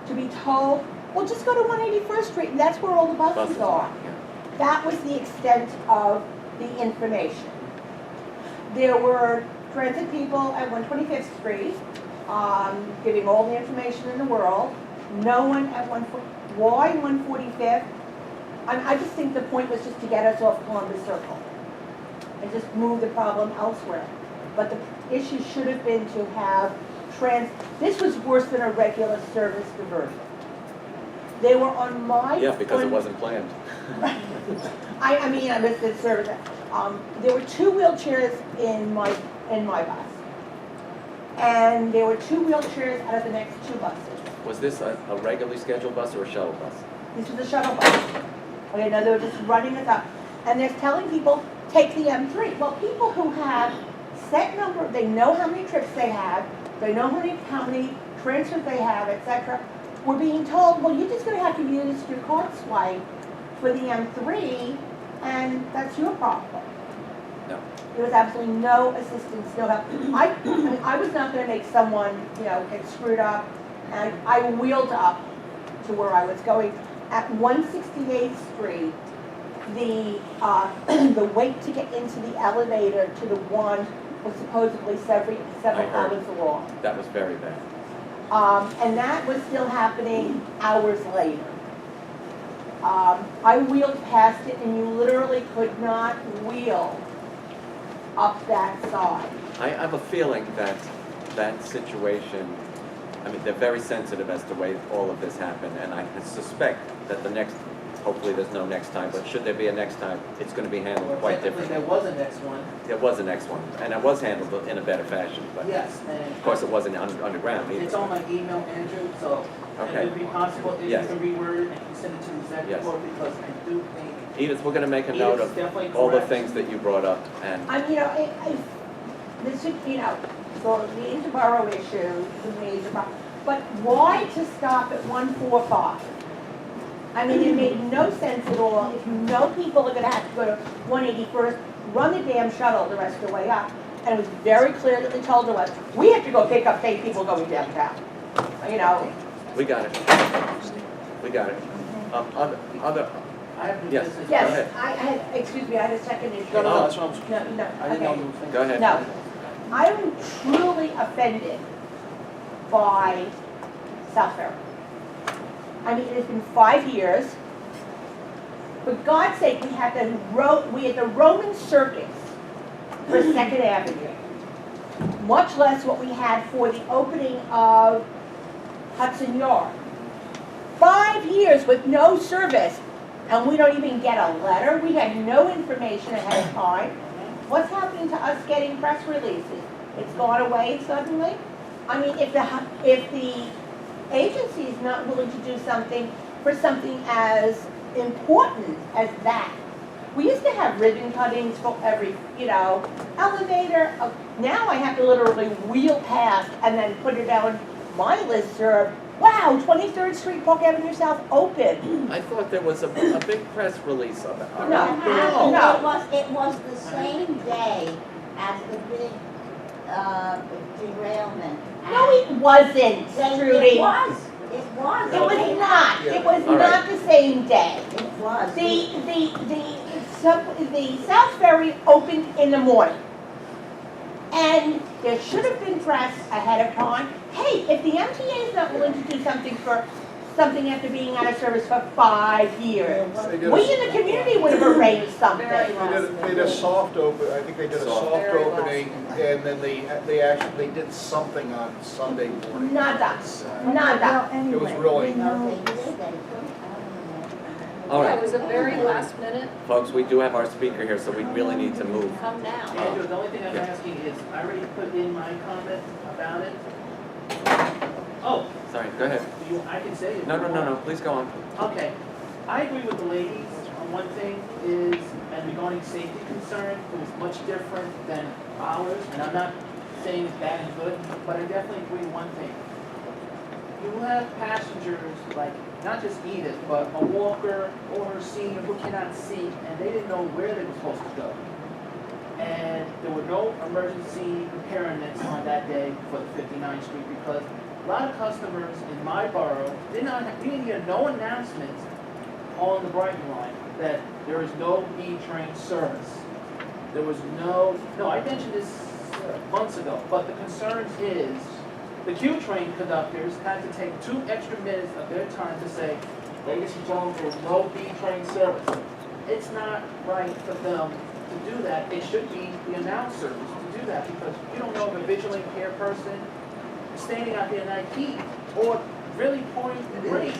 to be told, well, just go to 181st Street, and that's where all the buses are. Yeah. That was the extent of the information. There were transit people at 125th Street, giving all the information in the world. No one at why 145th? I just think the point was just to get us off Columbus Circle and just move the problem elsewhere. But the issue should have been to have this was worse than a regular service diversion. They were on my... Yeah, because it wasn't planned. I mean, I missed the service. There were 2 wheelchairs in my bus. And there were 2 wheelchairs out of the next 2 buses. Was this a regularly scheduled bus or a shuttle bus? This was a shuttle bus. Okay, now they were just running it up. And they're telling people, take the M3. Well, people who have set number, they know how many trips they have, they know how many transfers they have, etc. We're being told, well, you're just going to have to use your card swipe for the M3, and that's your problem. No. There was absolutely no assistance, no help. I mean, I was not going to make someone, get screwed up, and I wheeled up to where I was going. At 168th Street, the wait to get into the elevator to the one was supposedly several hours long. That was very bad. And that was still happening hours later. I wheeled past it, and you literally could not wheel up that side. I have a feeling that that situation, I mean, they're very sensitive as to the way all of this happened, and I suspect that the next, hopefully there's no next time, but should there be a next time, it's going to be handled quite differently. There was a next one. There was a next one, and it was handled in a better fashion, but Yes, and of course it wasn't underground either. it's on my email, Andrew, so Okay. it would be possible if Yes. you can reword it and you send it to the executive Yes. board, because I do think Edith, we're going to make a note Edith's of definitely all the correct. things that you brought up, and This should, so the interborough issue, the major problem. But why to stop at 145? I mean, it made no sense at all. If you know people are going to have to go to 181st, run the damn shuttle the rest of the way up. And it was very clear that they told us, we have to go pick up 8 people going downtown. we got it. We got it. Other, I have new Yes. business. Go ahead. Yes, excuse me, I had a second issue. No, that's what I'm, No, I didn't know okay. you were thinking. go ahead. No, I am truly offended by South Ferry. I mean, it has been 5 years. For God's sake, we had the Roman Circus for 2nd Avenue, much less what we had for the opening of Hudson Yard. 5 years with no service, and we don't even get a letter. We had no information ahead of time. What's happening to us getting press releases? It's gone away suddenly? I mean, if the agency is not willing to do something for something as important as that. We used to have ribbon cuttings for every, elevator. Now I have to literally wheel past and then put it down my listserv. Wow, 23rd Street, Park Avenue South open. I thought there was a big press release of it. No. It was the same day as the big derailment. No, it wasn't, Trudy. It was. It was. It was not. It was All right. not the same day. It was. The South Ferry opened in the morning. And there should have been press ahead of time. Hey, if the MTA is not willing to do something after being out of service for 5 years, we in the community would have arranged something. Very They did a soft open, I think they did a soft Very last opening, and then they did something on Sunday morning. Nada. Nada. It was really, No, they did. They put, All Yeah, right. it was a very last minute, Folks, we do have our speaker here, so we really need to move. come now. Andrew, the only thing I'm Yeah. asking is, I already put in my comment about it. Oh, Sorry, go ahead. I can say it. No, please go on. Okay, I agree with the ladies on one thing is, and regarding safety concern, it was much different than ours, and I'm not saying it's bad and good, but I definitely agree one thing. You have passengers, like, not just Edith, but a walker or her senior who cannot see, and they didn't know where they were supposed to go. And there were no emergency repairments on that day for the 59th Street because A lot of customers in my borough didn't hear no announcements on the Brighton line that there is no B-train service. There was no, I mentioned this months ago, but the concern is the Q-train conductors had to take 2 extra minutes of their time to say, ladies and gentlemen, there's no B-train service. It's not right for them to do that. It should be the announcers to do that, because you don't know if a visually impaired person is standing out there in that heat or really pouring the rain.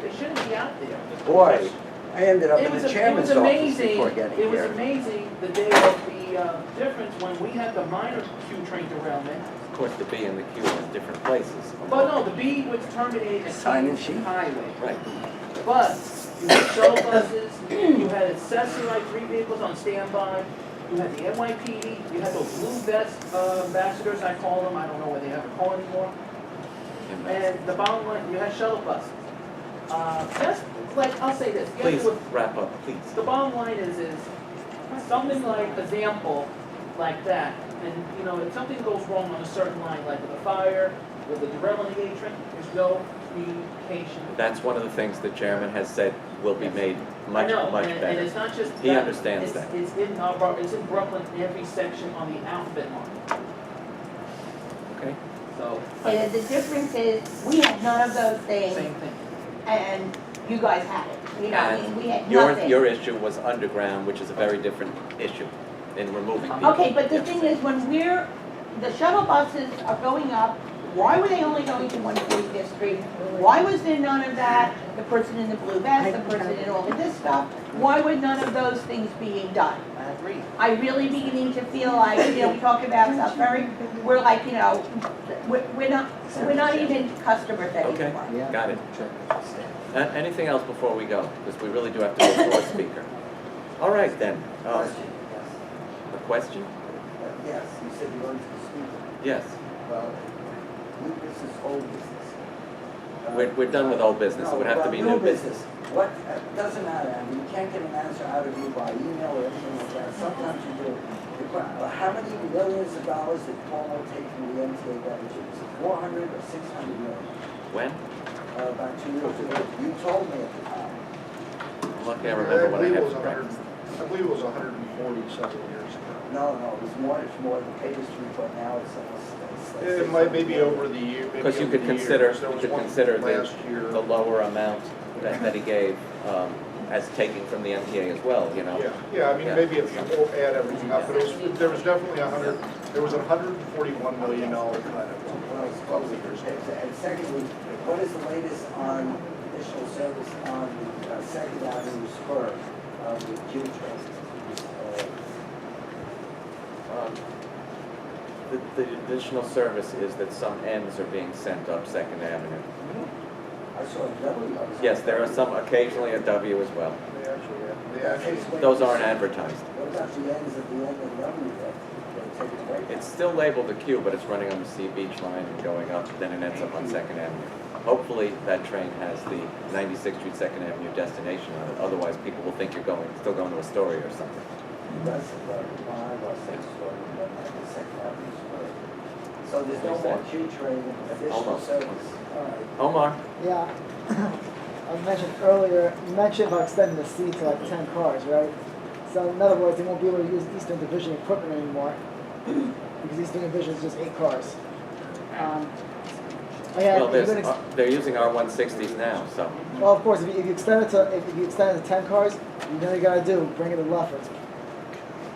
They shouldn't be out there. Boy, I ended up It in was, the it chairman's was office amazing, before getting it was here. amazing the day of the difference when we had the minor Q-train derailment. Of course, the B and the Q are in different places. But no, the B was terminated at Sign and Kings sheet. Highway. Right. But you had shuttle buses, you had accessory like 3 vehicles on standby, you had the NYPD, you had those blue vest ambassadors, I call them, I don't know what they ever call anymore. And the bottom line, you had shuttle buses. Just like, I'll say this. Please wrap up, please. The bottom line is something like example like that, and you know, if something goes wrong on a certain line, like with a fire, with the derailment of the A train, there's no communication. That's one of the things the chairman has said will be made I much, know, much and better. it's not just He that, understands it's- that. It's in our borough, it's in Brooklyn, every section on the outfit line. Okay? So, And the difference is, we had none of those things, same thing. and you guys had it. You know, I mean, we had Your nothing. issue was underground, which is a very different issue in removing people. Okay, but the Yeah. thing is, when the shuttle buses are going up, why were they only going to 145th Street? Why was there none of that? The person in the blue vest, the person in all of this stuff, why were none of those things being done? I agree. I really beginning to feel like, you know, we talk about South Ferry, we're like, you know, we're not even customers Okay, anymore. got it. Anything else before we go? Because we really do have to go to a speaker. All right, then. Question, A question? yes, you said you're going to the speaker. Yes. Well, new business, old business. We're done with old business. It would have to be new business. What, doesn't matter, I mean, you can't get an answer out of you by email or anything like that, sometimes you do. How many millions of dollars did Cuomo take from the MTA budget? Was it 400 or 600 million? When? About 2 years ago, you told me at the time. I'm lucky I remember what I had for breakfast. I believe it was 140 several years ago. No, it was more, the pages report now, it's almost. It might maybe over the year. maybe Because you over could the consider, years. There you was could one consider last year. the lower amount that he gave as taking from the MTA as well, you know? Yeah, I mean, Yeah. maybe if you won't add everything up, but there was definitely there was $141 million cut. And secondly, what is the latest on additional service on the Second Avenue spur of the Q train? The additional service is that some ends are being sent up Second Avenue. I saw a W. Yes, there are some, occasionally a W as well. They actually, Those aren't advertised. What about the ends at the end of W that take it right? It's still labeled a Q, but it's running on the Sea Beach line and going up, then it ends up on Second Avenue. Hopefully, that train has the 96th Street Second Avenue destination on it, otherwise people will think you're still going to Astoria or something. That's the third line, or sixth story, but not the Second Avenue spur. So there's no more Q train additional Almost. service. All right. Omar? Yeah. I mentioned earlier, you mentioned about extending the seat to like 10 cars, right? So in other words, they won't be able to use Eastern Division equipment anymore because Eastern Division is just 8 cars. Well, they're using R-160s now, so. Well, of course, if you extend it to 10 cars, you know what you gotta do, bring it to Lefferts.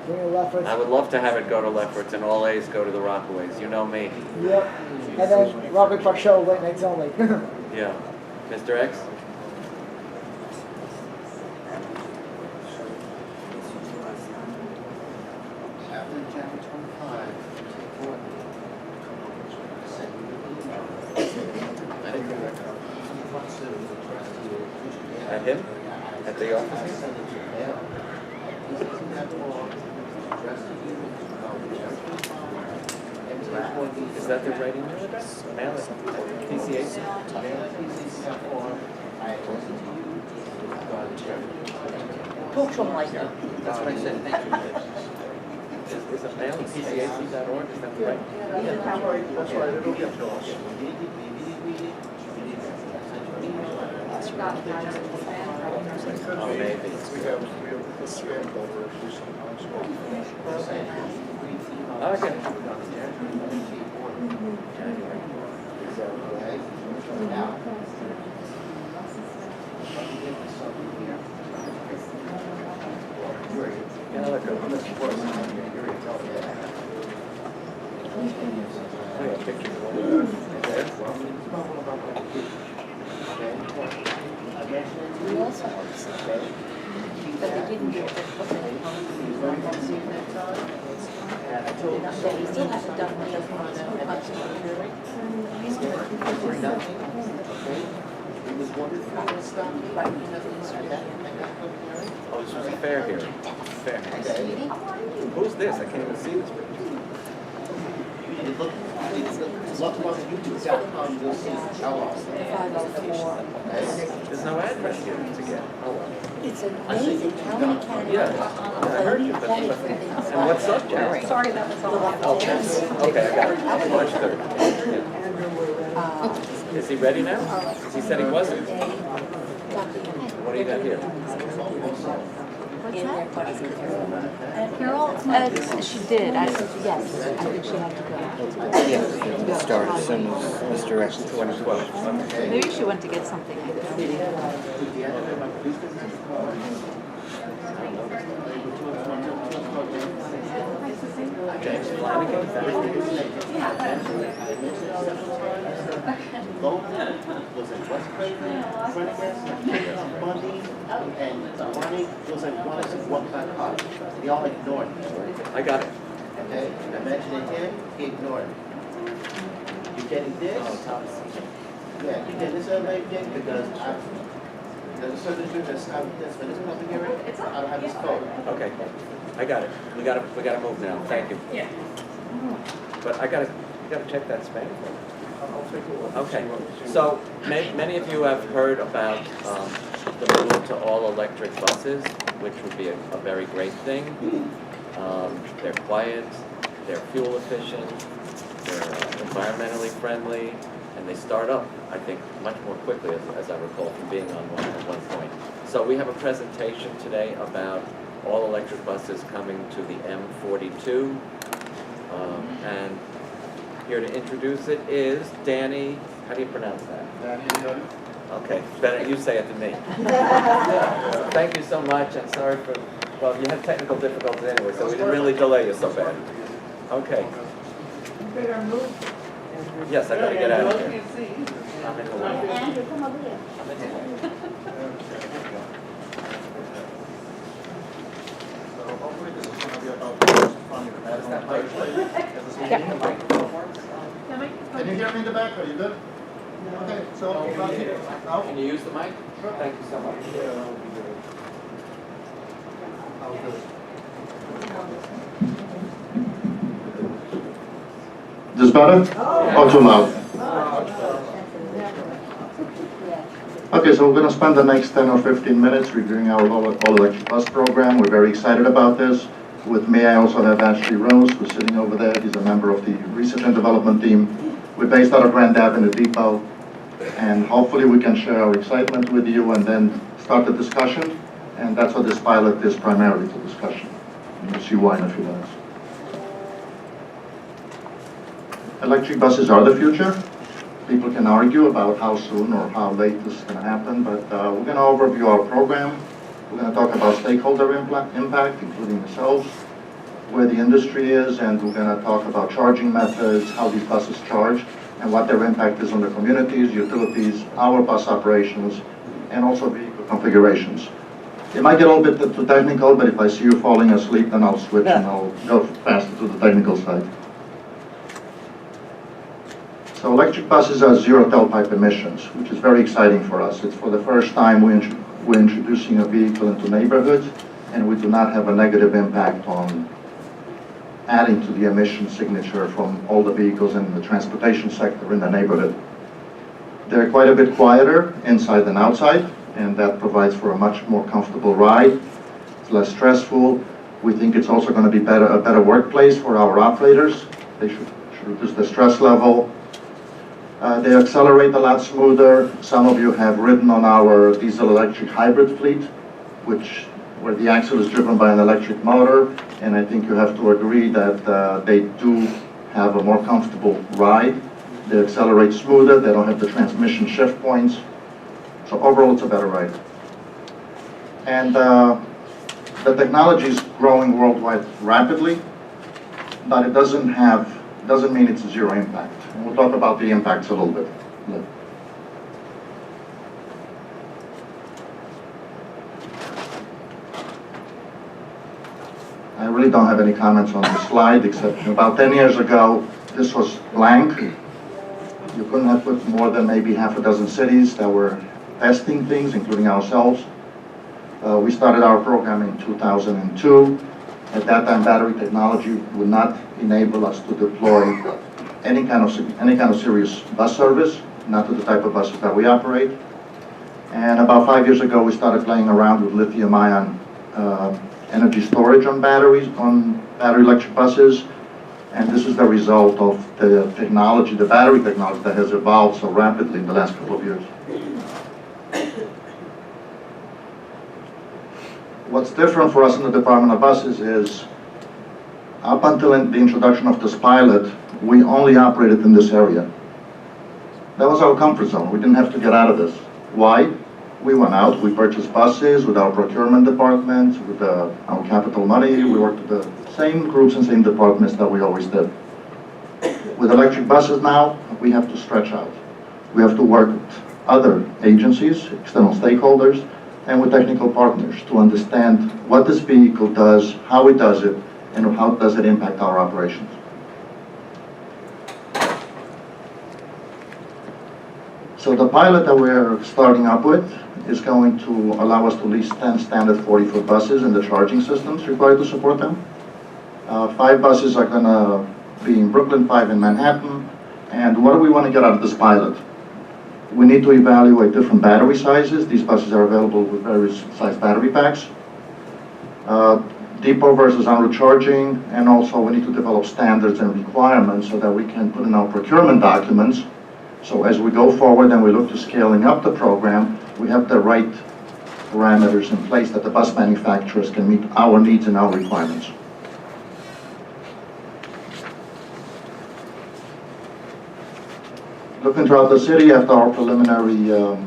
Bring it to Lefferts. I would love to have it go to Lefferts and all A's go to the Rockaways, you know me. Yep. And then Rockaway Park Shuttle late nights only. Yeah. Mr. X? At him? At the office? Is that the right email address? Mail it. PCAC? Talk to him like that. That's what I said. Is it mail at PCAC.org? Is that right? that's right, it'll get to us. Oh, maybe. We have a spam folder issue sometimes. Okay. Yeah, look good. I got pictures of one. We also have, but they didn't get the, they still haven't done the conservation. He's doing Oh, this was a fair hearing. Fair hearing. Who's this? I can't even see this picture. There's no address here to get. Oh, well. It's amazing how many counties. Yeah, I heard you, but and what subject? Sorry, that was all. Okay, I got it. March 3rd. Yeah. Is he ready now? He said he wasn't. What do you got here? Carol? She did, yes, I think she had to go. Yeah, start as soon as misdirected. 2012. Maybe she went to get something, I don't James Flanagan, is that his name? Was it West Clayton, Bundy, and Bundy, was like one of one back hard. They all ignored him. I got it. Okay, I mentioned him, he ignored him. You getting this? Oh, Thomas. Yeah, you getting this other thing because there's a certain issue that's this for this public hearing. I don't have this code. Okay, I got it. We gotta move now. Thank you. Yeah. But you gotta check that spam folder. Okay, so many of you have heard about the move to all-electric buses, which would be a very great thing. They're quiet, they're fuel efficient, they're environmentally friendly, and they start up, I think, much more quickly, as I recall, from being on one at one point. So we have a presentation today about all-electric buses coming to the M42, and here to introduce it is Danny, how do you pronounce that? Danny, Okay, better you say it than me. Thank you so much, and sorry for, well, you had technical difficulties anyway, so we didn't really delay you so bad. Okay. Yes, I gotta get out of here. I'm in the way. Andrew, come over here. I'm in the way. So hopefully this is going to be about funding the Can you hear me in the back? Are you good? Okay, so now. Can you use the mic? Thank you so much. This better? Or too loud? Okay, so we're going to spend the next 10 or 15 minutes reviewing our all-electric bus program. We're very excited about this. With me, I also have Ashley Rose, who's sitting over there. He's a member of the research and development team. We're based out of Grand Avenue Depot, and hopefully we can share our excitement with you and then start the discussion. And that's what this pilot is primarily, for discussion. And you'll see why in a few minutes. Electric buses are the future. People can argue about how soon or how late this is going to happen, but we're going to overview our program. We're going to talk about stakeholder impact, including yourselves, where the industry is, and we're going to talk about charging methods, how these buses charge, and what their impact is on the communities, utilities, our bus operations, and also vehicle configurations. It might get a little bit too technical, but if I see you falling asleep, then I'll switch and I'll go faster to the technical side. So electric buses are zero tailpipe emissions, which is very exciting for us. It's for the first time we're introducing a vehicle into neighborhoods, and we do not have a negative impact on adding to the emission signature from all the vehicles in the transportation sector in the neighborhood. They're quite a bit quieter inside than outside, and that provides for a much more comfortable ride. It's less stressful. We think it's also going to be a better workplace for our operators. They should reduce the stress level. They accelerate a lot smoother. Some of you have ridden on our diesel-electric hybrid fleet, where the axle is driven by an electric motor, and I think you have to agree that they do have a more comfortable ride. They accelerate smoother, they don't have the transmission shift points. So overall, it's a better ride. And the technology is growing worldwide rapidly, but it doesn't mean it's a zero impact. And we'll talk about the impacts a little bit. I really don't have any comments on this slide, except about 10 years ago, this was blank. You couldn't have put more than maybe half a dozen cities that were testing things, including ourselves. We started our program in 2002. At that time, battery technology would not enable us to deploy any kind of serious bus service, not to the type of buses that we operate. And about 5 years ago, we started playing around with lithium-ion energy storage on battery electric buses. And this is the result of the technology, the battery technology that has evolved so rapidly in the last couple of years. What's different for us in the Department of Buses is, up until the introduction of this pilot, we only operated in this area. That was our comfort zone. We didn't have to get out of this. Why? We went out, we purchased buses with our procurement department, with our capital money. We worked with the same groups and same departments that we always did. With electric buses now, we have to stretch out. We have to work with other agencies, external stakeholders, and with technical partners to understand what this vehicle does, how it does it, and how does it impact our operations. So the pilot that we're starting up with is going to allow us to lease 10 standard 40-foot buses and the charging systems required to support them. 5 buses are going to be in Brooklyn, 5 in Manhattan. And what do we want to get out of this pilot? We need to evaluate different battery sizes. These buses are available with various size battery packs. Depot versus en route charging, and also we need to develop standards and requirements so that we can put in our procurement documents. So as we go forward and we look to scaling up the program, we have the right parameters in place that the bus manufacturers can meet our needs and our requirements. Looking throughout the city, after our preliminary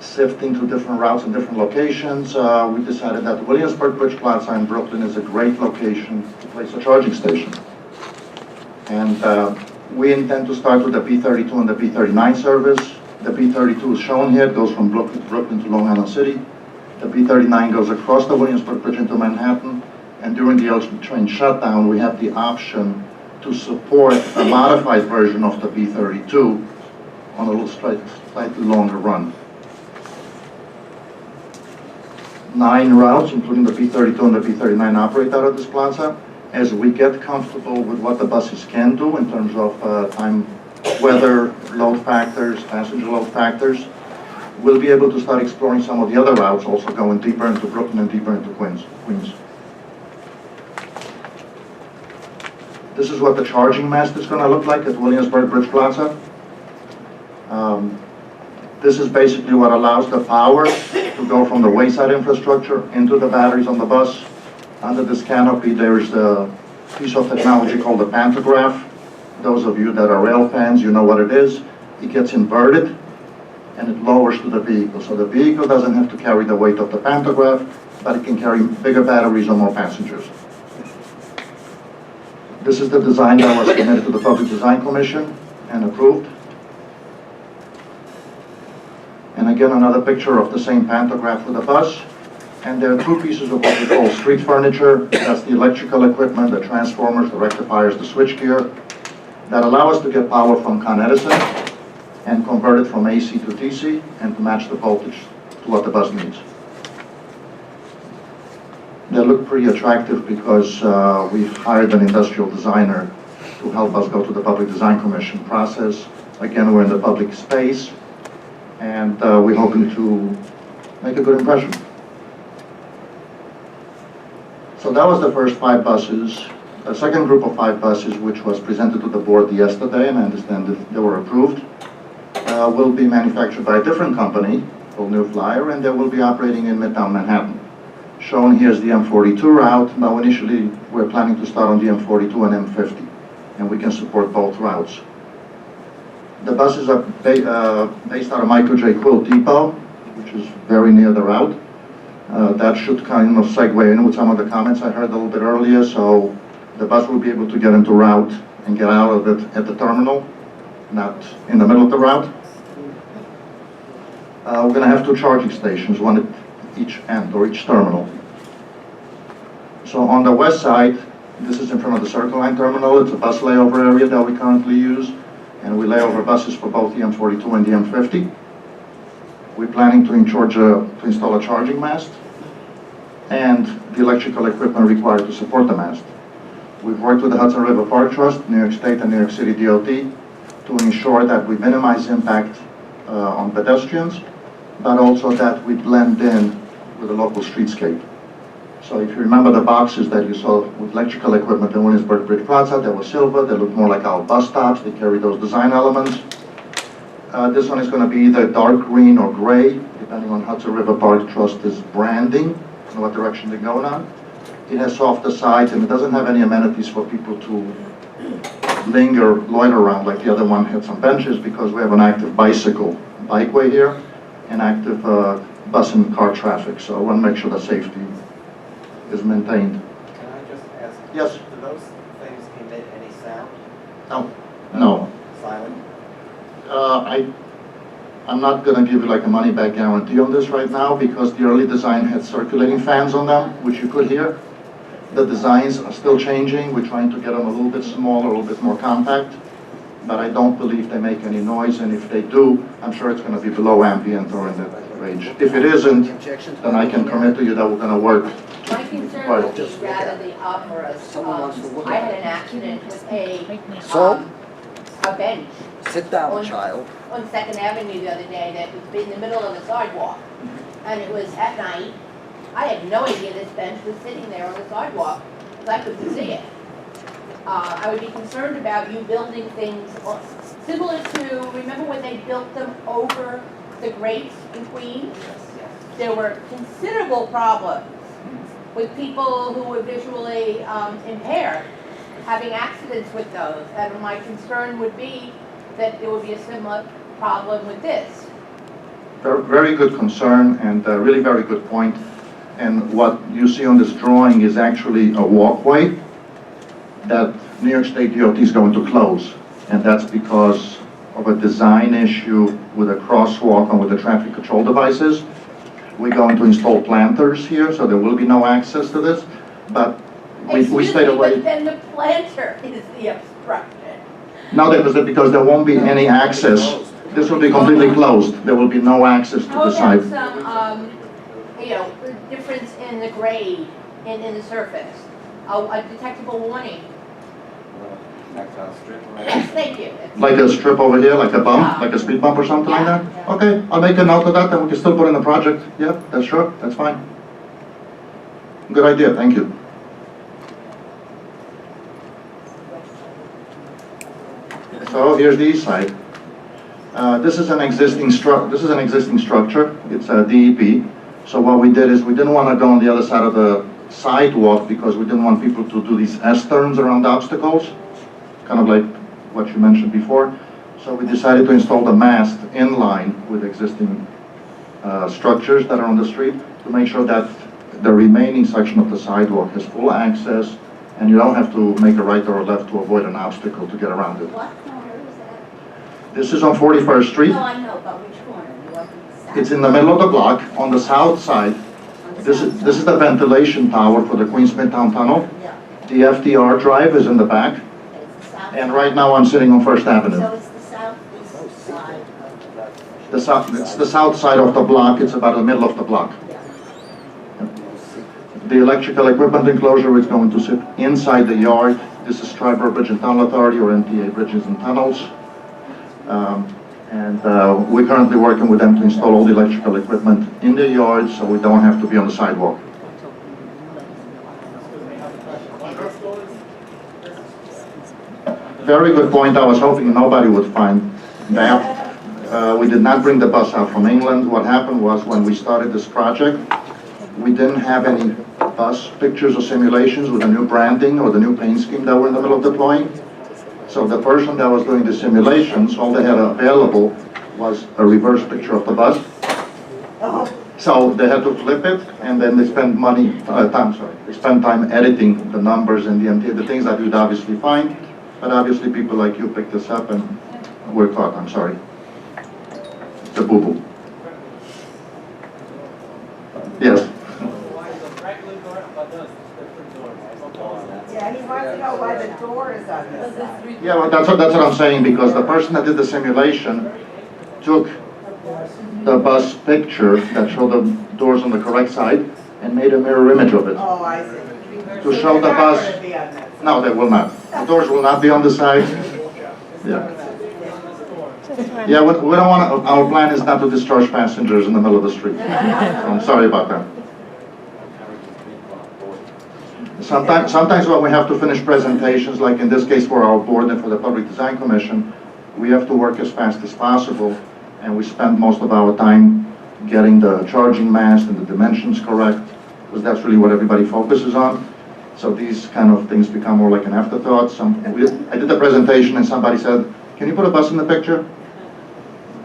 sifting through different routes and different locations, we decided that the Williamsburg Bridge Plaza in Brooklyn is a great location to place a charging station. And we intend to start with the B32 and the B39 service. The B32 is shown here. It goes from Brooklyn to Long Island City. The B39 goes across the Williamsburg Bridge into Manhattan. And during the L train shutdown, we have the option to support a modified version of the B32 on a little slightly longer run. 9 routes, including the B32 and the B39, operate out of this plaza. As we get comfortable with what the buses can do in terms of time, weather, load factors, passenger load factors, we'll be able to start exploring some of the other routes, also going deeper into Brooklyn and deeper into Queens. This is what the charging mast is going to look like at Williamsburg Bridge Plaza. This is basically what allows the power to go from the wayside infrastructure into the batteries on the bus. Under this canopy, there's a piece of technology called the pantograph. Those of you that are rail fans, you know what it is. It gets inverted, and it lowers to the vehicle. So the vehicle doesn't have to carry the weight of the pantograph, but it can carry bigger batteries or more passengers. This is the design that was submitted to the Public Design Commission and approved. And again, another picture of the same pantograph with the bus. And there are 2 pieces of what we call street furniture. That's the electrical equipment, the transformers, the rectifiers, the switchgear, that allow us to get power from Con Edison and convert it from AC to DC and to match the voltage to what the bus needs. They look pretty attractive because we've hired an industrial designer to help us go through the Public Design Commission process. Again, we're in the public space, and we're hoping to make a good impression. So that was the first 5 buses. A second group of 5 buses, which was presented to the board yesterday, and I understand that they were approved, will be manufactured by a different company called New Flyer, and they will be operating in Midtown Manhattan. Shown here is the M42 route. Now initially we're planning to start on the M42 and M50, and we can support both routes. The buses are based out of Michael J. Quilt Depot, which is very near the route. That should kind of segue in with some of the comments I heard a little bit earlier. So the bus will be able to get into route and get out of it at the terminal, not in the middle of the route. We're going to have 2 charging stations, one at each end or each terminal. So on the west side, this is in front of the Circle Line terminal. It's a bus layover area that we currently use, and we lay over buses for both the M42 and the M50. We're planning to install a charging mast and the electrical equipment required to support the mast. We've worked with the Hudson River Park Trust, New York State, and New York City DOT to ensure that we minimize impact on pedestrians, but also that we blend in with the local streetscape. So if you remember the boxes that you saw with electrical equipment in Williamsburg Bridge Plaza, they were silver, they look more like our bus stops, they carry those design elements. This one is going to be either dark green or gray, depending on Hudson River Park Trust's branding and what direction they're going on. It has softer sides and it doesn't have any amenities for people to loiter around like the other one had some benches, because we have an active bikeway here and active bus and car traffic. So I want to make sure that safety is maintained. Can I just ask? Yes. Do those things emit any sound? No. No. Silent? I'm not going to give you like a money-back guarantee on this right now, because the early design had circulating fans on them, which you could hear. The designs are still changing. We're trying to get them a little bit smaller, a little bit more compact, but I don't believe they make any noise, and if they do, I'm sure it's going to be below ambient or in that range. If it isn't, then I can commit to you that we're going to work. My concern would be rather the opposite. I had an accident with a bench Sit down, child. on 2nd Avenue the other day that was in the middle of the sidewalk. And it was at night. I had no idea this bench was sitting there on the sidewalk, because I couldn't see it. I would be concerned about you building things similar to, remember when they built them over the grates in Queens? There were considerable problems with people who were visually impaired having accidents with those. And my concern would be that there would be a similar problem with this. Very good concern, and really very good point. And what you see on this drawing is actually a walkway that New York State DOT is going to close. And that's because of a design issue with a crosswalk and with the traffic control devices. We're going to install planters here, so there will be no access to this. But we stayed away. But then the planter is the obstruction. No, because there won't be any access. This will be completely closed. There will be no access to the site. How about some, difference in the grade and in the surface? A detectable warning. Tactile strip? Yes, thank you. Like a strip over here, like a bump, like a speed bump or something like that? Yeah. Okay, I'll make a note of that, and we can still put in the project. Yeah, that's sure, that's fine. Good idea, thank you. So here's the east side. This is an existing structure. It's a DEP. So what we did is we didn't want to go on the other side of the sidewalk because we didn't want people to do these S-turns around obstacles, kind of like what you mentioned before. So we decided to install the mast in line with existing structures that are on the street to make sure that the remaining section of the sidewalk has full access, and you don't have to make a right or a left to avoid an obstacle to get around it. What corner is that? This is on 41st Street. No, I know, but which corner? You want the south? It's in the middle of the block on the south side. On the This south is the ventilation tower for the Queens Midtown Tunnel. Yeah, The FDR drive is in the back, it's the south. and right now I'm sitting on First Avenue. So it's the southeast side of It's the south side of the block. It's about the middle of the block. The electrical equipment enclosure is going to sit inside the yard. This is Triborough Bridge and Tunnel Authority, or MTA Bridges and Tunnels. We're currently working with them to install all the electrical equipment in the yard so we don't have to be on the sidewalk. Very good point. I was hoping nobody would find that. We did not bring the bus out from England. What happened was when we started this project, we didn't have any bus pictures or simulations with the new branding or the new paint scheme that we're in the middle of deploying. So the person that was doing the simulations, all they had available was a reverse picture of the bus. So they had to flip it, and then they spent they spent time editing the numbers and the MTA, the things that you'd obviously find. But obviously people like you picked this up and we're caught, I'm sorry. It's a boo-boo. Yes. Yeah, he wants to know why the door is on this side. Yeah, well, that's what I'm saying, because the person that did the simulation took the bus picture that showed the doors on the correct side and made a mirror image of it. Oh, I see. To show the bus. They're not gonna be on that side. No, they will not. The doors will not be on the side. Yeah. Yeah, we don't want, our plan is not to discharge passengers in the middle of the street. I'm sorry about that. Sometimes when we have to finish presentations, like in this case for our board and for the Public Design Commission, we have to work as fast as possible, and we spend most of our time getting the charging mast and the dimensions correct, because that's really what everybody focuses on. So these kind of things become more like an afterthought. I did the presentation and somebody said, "Can you put a bus in the picture?"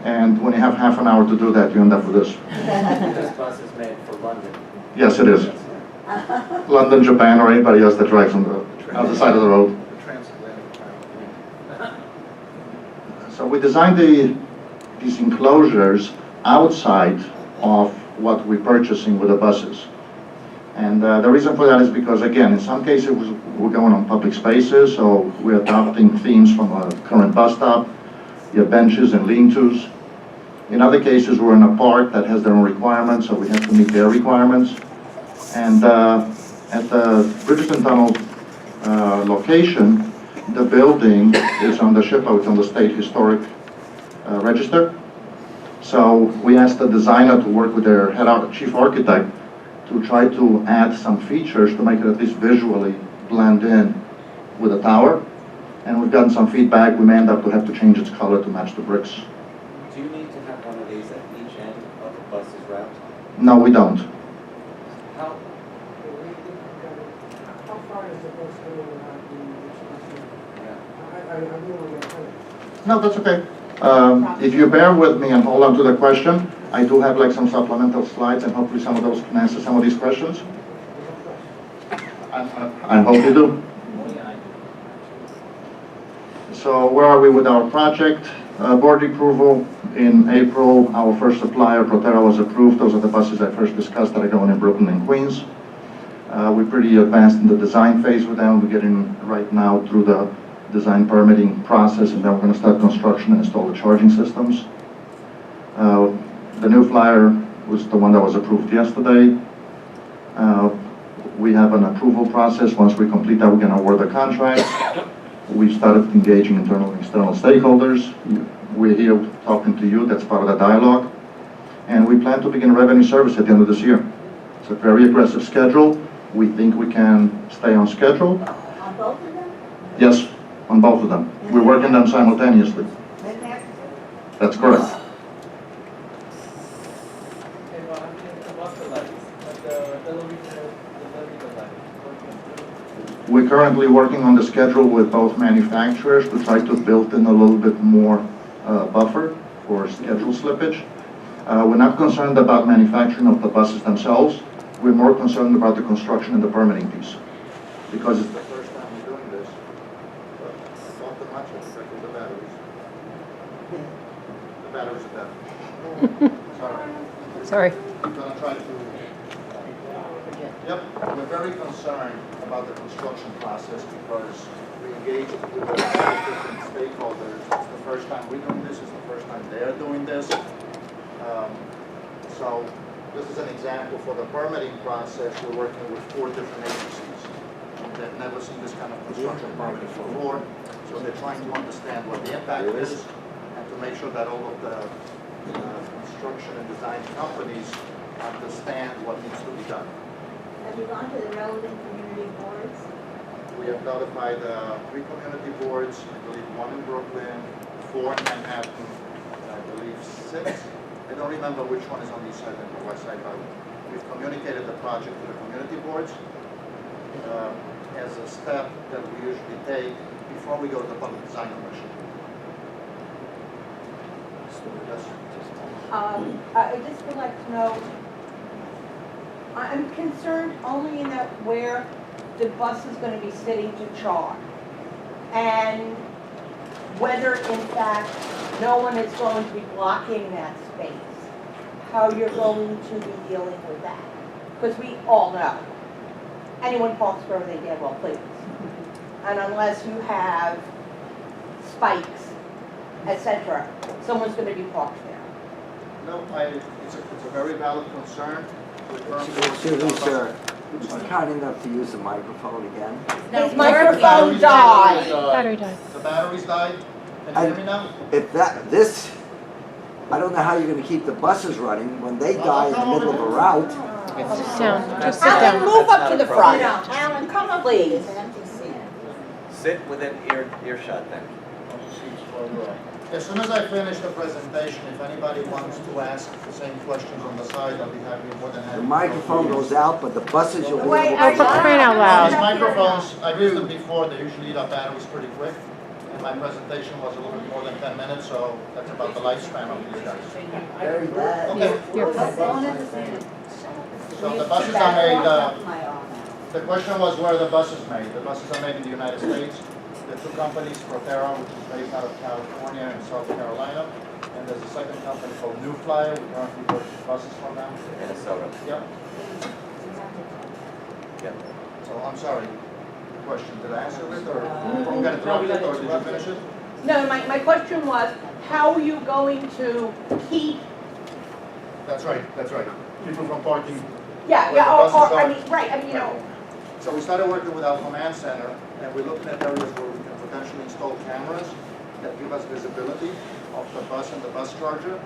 And when you have half an hour to do that, you end up with this. This bus is made for London. Yes, it is. London, Japan, or anybody else that drives on the other side of the road. So we designed these enclosures outside of what we're purchasing with the buses. And the reason for that is because, again, in some cases we're going on public spaces, so we're adopting themes from a current bus stop. You have benches and lean-tos. In other cases, we're in a park that has their own requirements, so we have to meet their requirements. And at the Bridgeton Tunnel location, the building is on the SHPO, it's on the State Historic Register. So we asked the designer to work with their chief architect to try to add some features to make it at least visually blend in with the tower. And we've gotten some feedback. We may end up to have to change its color to match the bricks. Do you need to have one of these at each end of the bus's route? No, we don't. How? How far is the bus going without the I don't want to get hurt. No, that's okay. If you bear with me and hold on to the question, I do have like some supplemental slides, and hopefully some of those can answer some of these questions. I hope you do. So where are we with our project? Board approval in April. Our first supplier, Proterra, was approved. Those are the buses I first discussed that are going in Brooklyn and Queens. We're pretty advanced in the design phase with them. We're getting right now through the design permitting process, and then we're going to start construction and install the charging systems. The new flyer was the one that was approved yesterday. We have an approval process. Once we complete that, we're going to award the contract. We've started engaging internal and external stakeholders. We're here talking to you. That's part of the dialogue. And we plan to begin revenue service at the end of this year. It's a very aggressive schedule. We think we can stay on schedule. On both of them? Yes, on both of them. We're working them simultaneously. That's correct. We're currently working on the schedule with both manufacturers to try to build in a little bit more buffer for schedule slippage. We're not concerned about manufacturing of the buses themselves. We're more concerned about the construction and the permitting piece. Because it's the first time we're doing this. Not the much, it's like the batteries. The batteries are dead. Sorry. I'm going to try to... Yep, we're very concerned about the construction process because we engaged with the different stakeholders. It's the first time we're doing this, it's the first time they're doing this. So this is an example for the permitting process. We're working with 4 different agencies. They've never seen this kind of construction permitting before, so they're trying to understand what the impact is and to make sure that all of the construction and design companies understand what needs to be done. Have you gone to the relevant community boards? We have notified 3 community boards, I believe 1 in Brooklyn, 4 in Manhattan, I believe 6. I don't remember which one is on the east side and the west side, but we've communicated the project to the community boards as a step that we usually take before we go to the Public Design Commission. Yes. I just would like to know, I'm concerned only in that where the bus is going to be sitting to charge, and whether in fact no one is going to be blocking that space, how you're going to be dealing with that. Because we all know, anyone parks wherever they damn well please. And unless you have spikes, etc., someone's going to be parked there. No, it's a very valid concern. Excuse me, sir. Would you be kind enough to use the microphone again? His microphone died. Battery died. The batteries died. Can you hear me now? If I don't know how you're gonna keep the buses running when they die in the middle of a route. Sit down, just sit Alan, down. move up to the front. Alan, come up, Please. please, an empty seat. Sit within earshot then. As soon as I finish the presentation, if anybody wants to ask the same questions on the side, I'll be happy, more than happy. The microphone goes out, but the buses you'll be able Wait, to. are you- Crying out These loud. microphones, I've used them before, they usually eat up batteries pretty quick. And my presentation was a little bit more than 10 minutes, so that's about the lifespan of these guys. Very bad. Okay, You're so the buses are made, My arm. the question was where the bus is made. The buses are made in the United States. The 2 companies, Proterra, which is based out of California and South Carolina. And there's a second company called New Flyer. We currently purchase buses from them. Minnesota. Yep. Yep. So I'm sorry. Question, did I answer it, or I'm gonna drop it, or did you finish it? No, my question was, how are you going to keep, That's right, that's right. People from parking. yeah, Where yeah, the buses or, I are. mean, right, I mean, you know, So we started working with our command center, and we're looking at areas where we can potentially install cameras that give us visibility of the bus and the bus charger.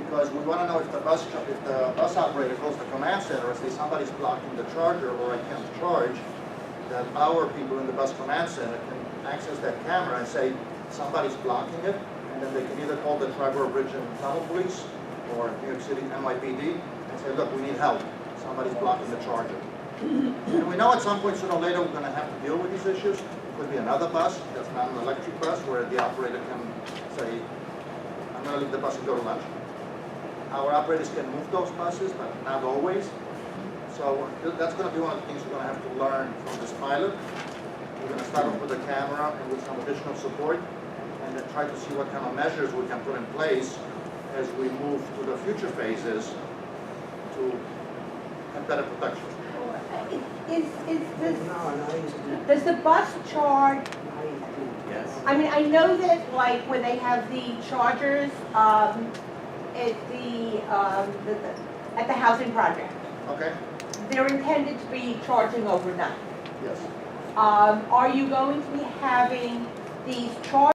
Because we want to know if the bus operator goes to the command center and says somebody's blocking the charger or I can't charge, that our people in the bus command center can access that camera and say somebody's blocking it, and then they can either call the Triborough Bridge and Tunnel Police or New York City NYPD and say, look, we need help. Somebody's blocking the charger. And we know at some point sooner or later we're going to have to deal with these issues. It could be another bus that's not an electric bus where the operator can say, I'm going to leave the bus and go to lunch. Our operators can move those buses, but not always. So that's going to be one of the things we're going to have to learn from this pilot. We're going to start off with a camera and with some additional support, and then try to see what kind of measures we can put in place as we move to the future phases to have better protection. does the bus charge, Yes. I mean, I know that like when they have the chargers, at the housing project, Okay? they're intended to be charging overnight. Yes. Are you going to be having these chargers